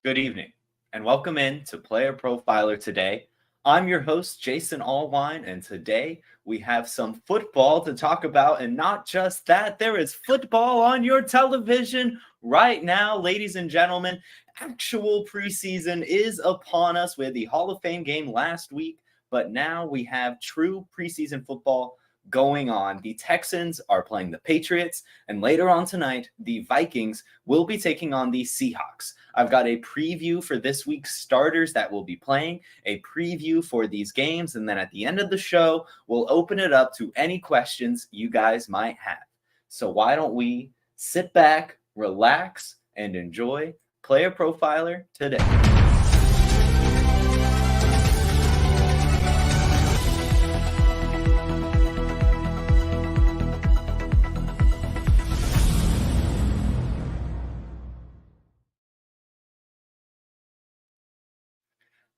Good evening, and welcome in to Player Profiler today. I'm your host, Jason Allwine, and today we have some football to talk about, and not just that, there is football on your television right now, ladies and gentlemen. Actual preseason is upon us. We had the Hall of Fame game last week, but now we have true preseason football going on. The Texans are playing the Patriots, and later on tonight, the Vikings will be taking on the Seahawks. I've got a preview for this week's starters that will be playing, a preview for these games, and then at the end of the show, we'll open it up to any questions you guys might have. So why don't we sit back, relax, and enjoy Player Profiler today.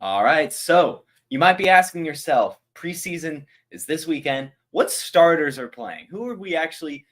All right, so you might be asking yourself, preseason is this weekend. What starters are playing? Who do we actually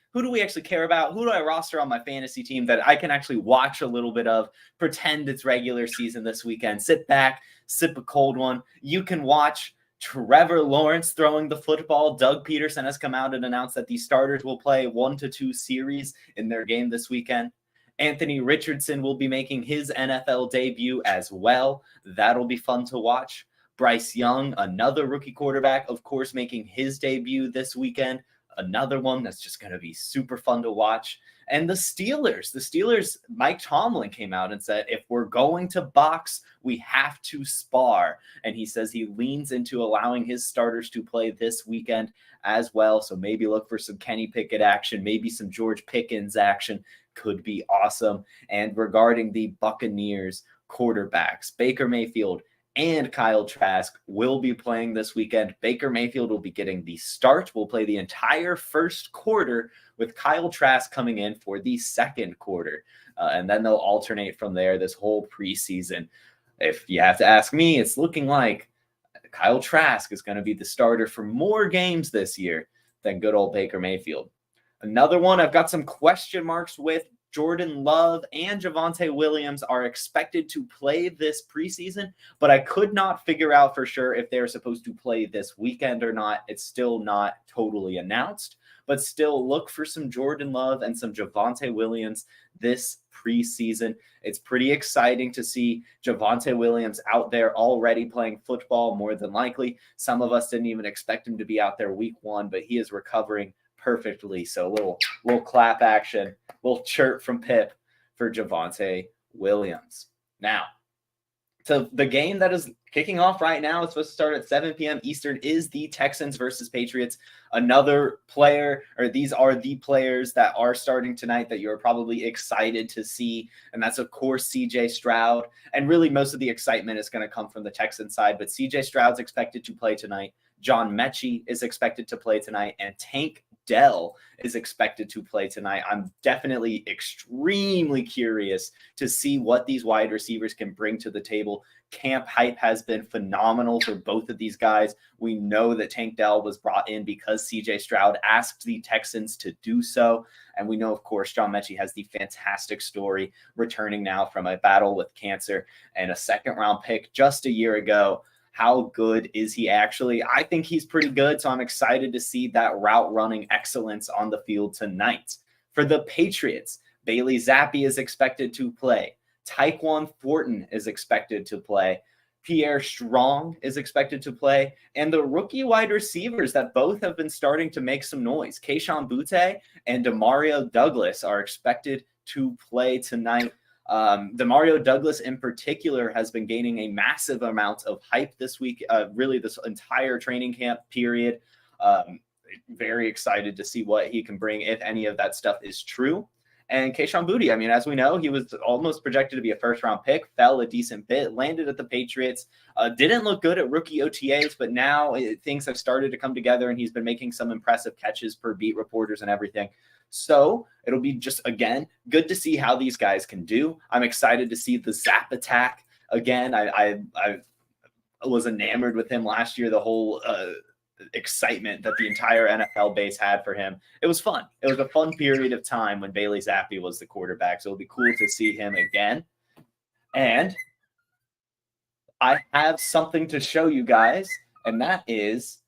care about? Who do I roster on my fantasy team that I can actually watch a little bit of, pretend it's regular season this weekend, sit back, sip a cold one. You can watch Trevor Lawrence throwing the football. Doug Peterson has come out and announced that these starters will play 1 to 2 series in their game this weekend. Anthony Richardson will be making his NFL debut as well. That'll be fun to watch. Bryce Young, another rookie quarterback, of course, making his debut this weekend. Another one that's just going to be super fun to watch. And the Steelers, Mike Tomlin came out and said, if we're going to box, we have to spar. And he says he leans into allowing his starters to play this weekend as well. So maybe look for some Kenny Pickett action, maybe some George Pickens action. Could be awesome. And regarding the Buccaneers quarterbacks, Baker Mayfield and Kyle Trask will be playing this weekend. Baker Mayfield will be getting the start. Will play the entire first quarter with Kyle Trask coming in for the second quarter. And then they'll alternate from there this whole preseason. If you have to ask me, it's looking like Kyle Trask is going to be the starter for more games this year than good old Baker Mayfield. Another one I've got some question marks with. Jordan Love and Javonte Williams are expected to play this preseason, but I could not figure out for sure if they're supposed to play this weekend or not. It's still not totally announced, but still look for some Jordan Love and some Javonte Williams this preseason. It's pretty exciting to see Javonte Williams out there already playing football, more than likely. Some of us didn't even expect him to be out there week 1, but he is recovering perfectly. So a little clap action, little chirp from Pip for Javonte Williams. Now, so the game that is kicking off right now, it's supposed to start at 7 p.m. Eastern, is the Texans versus Patriots. Another player, or these are the players that are starting tonight that you're probably excited to see. And that's, of course, CJ Stroud. And really most of the excitement is going to come from the Texans side. But CJ Stroud's expected to play tonight. John Mechie is expected to play tonight. And Tank Dell is expected to play tonight. I'm definitely extremely curious to see what these wide receivers can bring to the table. Camp hype has been phenomenal for both of these guys. We know that Tank Dell was brought in because CJ Stroud asked the Texans to do so. And we know, of course, John Mechie has the fantastic story, returning now from a battle with cancer and a second-round pick just a year ago. How good is he actually? I think he's pretty good, so I'm excited to see that route running excellence on the field tonight. For the Patriots, Bailey Zappi is expected to play. Tyquan Thornton is expected to play. Pierre Strong is expected to play. And the rookie wide receivers that both have been starting to make some noise, Kayshon Boutte and Demario Douglas, are expected to play tonight. Demario Douglas in particular has been gaining a massive amount of hype this week, really this entire training camp period. Very excited to see what he can bring, if any of that stuff is true. And Kayshon Boutte, I mean, as we know, he was almost projected to be a first-round pick, fell a decent bit, landed at the Patriots, didn't look good at rookie OTAs, but now things have started to come together, and he's been making some impressive catches per beat reporters and everything. So it'll be just, again, good to see how these guys can do. I'm excited to see the Zap attack again. I was enamored with him last year, the whole excitement that the entire NFL base had for him. It was fun. It was a fun period of time when Bailey Zappi was the quarterback. So it'll be cool to see him again. And I have something to show you guys, and that is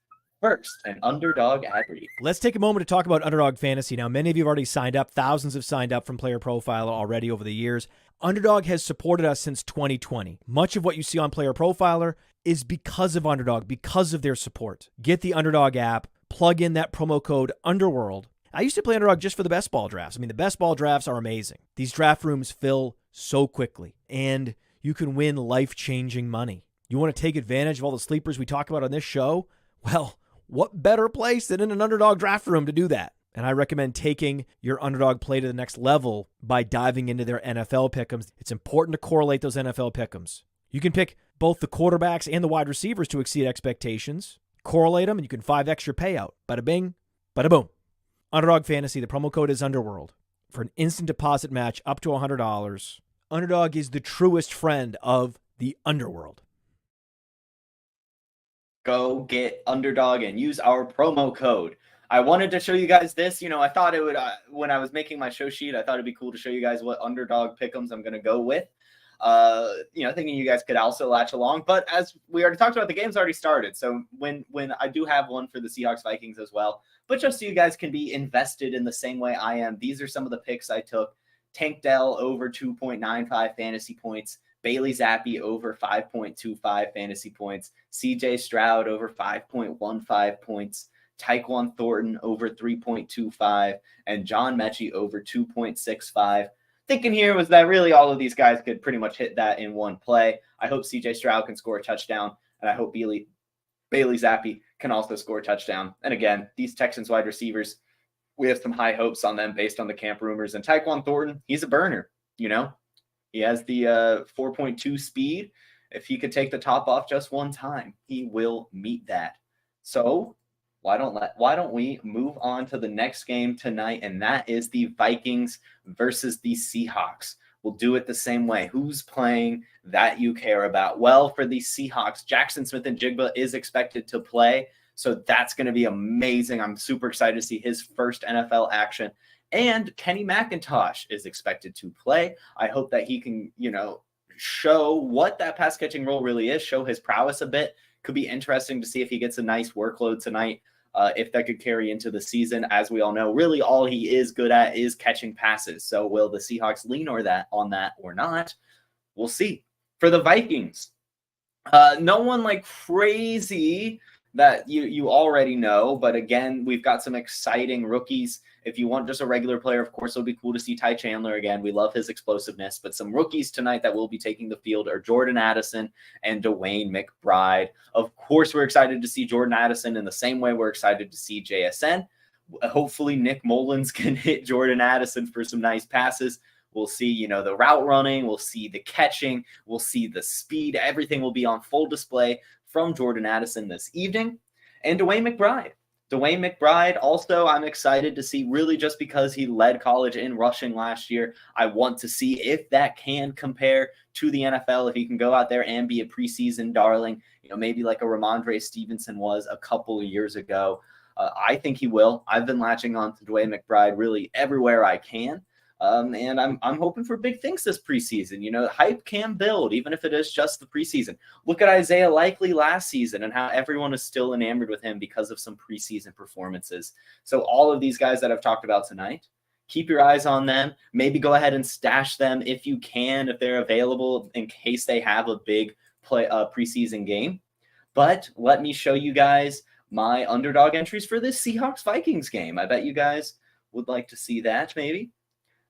first an Underdog ad read. Let's take a moment to talk about Underdog Fantasy. Now, many of you have already signed up. Thousands have signed up from Player Profiler already over the years. Underdog has supported us since 2020. Much of what you see on Player Profiler is because of Underdog, because of their support. Get the Underdog app, plug in that promo code Underworld. I used to play Underdog just for the best ball drafts. I mean, the best ball drafts are amazing. These draft rooms fill so quickly, and you can win life-changing money. You want to take advantage of all the sleepers we talk about on this show? Well, what better place than in an Underdog draft room to do that? And I recommend taking your Underdog play to the next level by diving into their NFL pick'ems. It's important to correlate those NFL pick'ems. You can pick both the quarterbacks and the wide receivers to exceed expectations. Correlate them, and you can 5x your payout. Bada bing, bada boom. Underdog Fantasy, the promo code is Underworld. For an instant deposit match up to $100, Underdog is the truest friend of the Underworld. Go get Underdog and use our promo code. I wanted to show you guys this. I thought it would, when I was making my show sheet, I thought it'd be cool to show you guys what Underdog pick'ems I'm going to go with. Thinking you guys could also latch along. But as we already talked about, the game's already started. So when I do have one for the Seahawks Vikings as well, but just so you guys can be invested in the same way I am, these are some of the picks I took. Tank Dell over 2.95 fantasy points. Bailey Zappi over 5.25 fantasy points. CJ Stroud over 5.15 points. Tyquan Thornton over 3.25. And John Mechie over 2.65. Thinking here was that really all of these guys could pretty much hit that in one play. I hope CJ Stroud can score a touchdown, and I hope Bailey Zappi can also score a touchdown. And again, these Texans wide receivers, we have some high hopes on them based on the camp rumors. And Tyquan Thornton, he's a burner, He has the 4.2 speed. If he could take the top off just one time, he will meet that. So why don't we move on to the next game tonight, and that is the Vikings versus the Seahawks. We'll do it the same way. Who's playing that you care about? Well, for the Seahawks, Jackson Smith-Njigba is expected to play, so that's going to be amazing. I'm super excited to see his first NFL action. And Kenny McIntosh is expected to play. I hope that he can, show what that pass catching role really is, show his prowess a bit. Could be interesting to see if he gets a nice workload tonight, if that could carry into the season. As we all know, really all he is good at is catching passes. So will the Seahawks lean on that or not? We'll see. For the Vikings, no one like crazy that you already know, but again, we've got some exciting rookies. If you want just a regular player, of course, it'll be cool to see Ty Chandler again. We love his explosiveness, but some rookies tonight that will be taking the field are Jordan Addison and Dwayne McBride. Of course, we're excited to see Jordan Addison in the same way we're excited to see JSN. Hopefully Nick Mullins can hit Jordan Addison for some nice passes. We'll see, the route running. We'll see the catching. We'll see the speed. Everything will be on full display from Jordan Addison this evening. And Dwayne McBride. Dwayne McBride, also, I'm excited to see, really just because he led college in rushing last year. I want to see if that can compare to the NFL, if he can go out there and be a preseason darling, maybe like a Ramondre Stevenson was a couple of years ago. I think he will. I've been latching on to Dwayne McBride really everywhere I can. And I'm hoping for big things this preseason. Hype can build, even if it is just the preseason. Look at Isaiah Likely last season and how everyone is still enamored with him because of some preseason performances. So all of these guys that I've talked about tonight, keep your eyes on them. Maybe go ahead and stash them if you can, if they're available, in case they have a big preseason game. But let me show you guys my Underdog entries for this Seahawks-Vikings game. I bet you guys would like to see that maybe.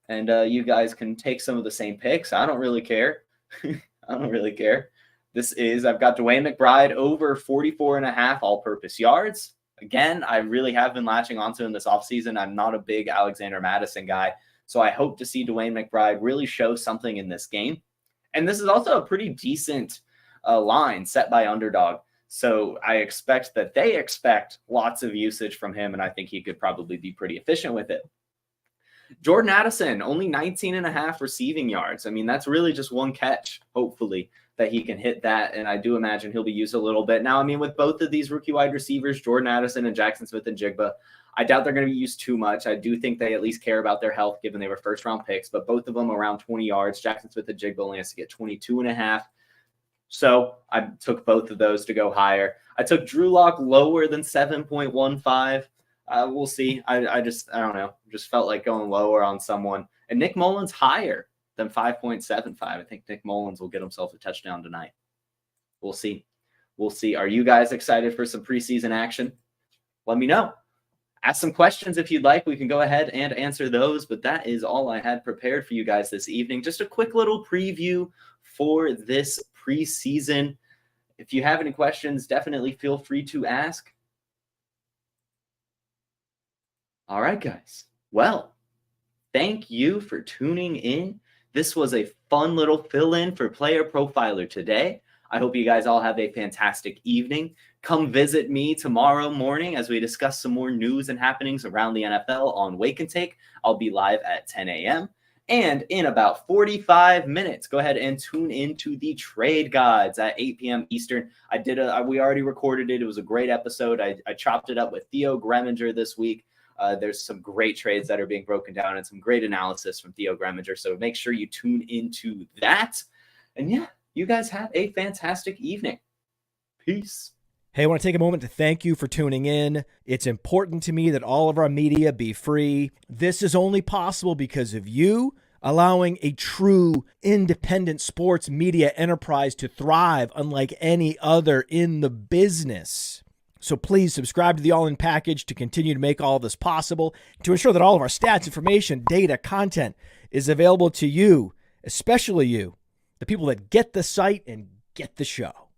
And you guys can take some of the same picks. I don't really care. I don't really care. I've got Dwayne McBride over 44.5 all-purpose yards. Again, I really have been latching onto him this offseason. I'm not a big Alexander Madison guy, so I hope to see Dwayne McBride really show something in this game. And this is also a pretty decent line set by Underdog. So I expect that they expect lots of usage from him, and I think he could probably be pretty efficient with it. Jordan Addison, only 19.5 receiving yards. I mean, that's really just one catch, hopefully, that he can hit that, and I do imagine he'll be used a little bit. Now, I mean, with both of these rookie wide receivers, Jordan Addison and Jackson Smith-Njigba, I doubt they're going to be used too much. I do think they at least care about their health, given they were first-round picks, but both of them around 20 yards. Jackson Smith-Njigba only has to get 22.5. So I took both of those to go higher. I took Drew Lock lower than 7.15. We'll see. I don't know. Just felt like going lower on someone. And Nick Mullins higher than 5.75. I think Nick Mullins will get himself a touchdown tonight. We'll see. We'll see. Are you guys excited for some preseason action? Let me know. Ask some questions if you'd like. We can go ahead and answer those. But that is all I had prepared for you guys this evening. Just a quick little preview for this preseason. If you have any questions, definitely feel free to ask. All right, guys. Well, thank you for tuning in. This was a fun little fill-in for Player Profiler today. I hope you guys all have a fantastic evening. Come visit me tomorrow morning as we discuss some more news and happenings around the NFL on Wake and Take. I'll be live at 10 a.m. And in about 45 minutes, go ahead and tune into the Trade Gods at 8 p.m. Eastern. We already recorded it. It was a great episode. I chopped it up with Theo Greminger this week. There's some great trades that are being broken down and some great analysis from Theo Greminger. So make sure you tune into that. And yeah, you guys have a fantastic evening. Peace. Hey, I want to take a moment to thank you for tuning in. It's important to me that all of our media be free. This is only possible because of you allowing a true independent sports media enterprise to thrive unlike any other in the business. So please subscribe to the All-In package to continue to make all of this possible, to ensure that all of our stats, information, data, content is available to you, especially you, the people that get the site and get the show.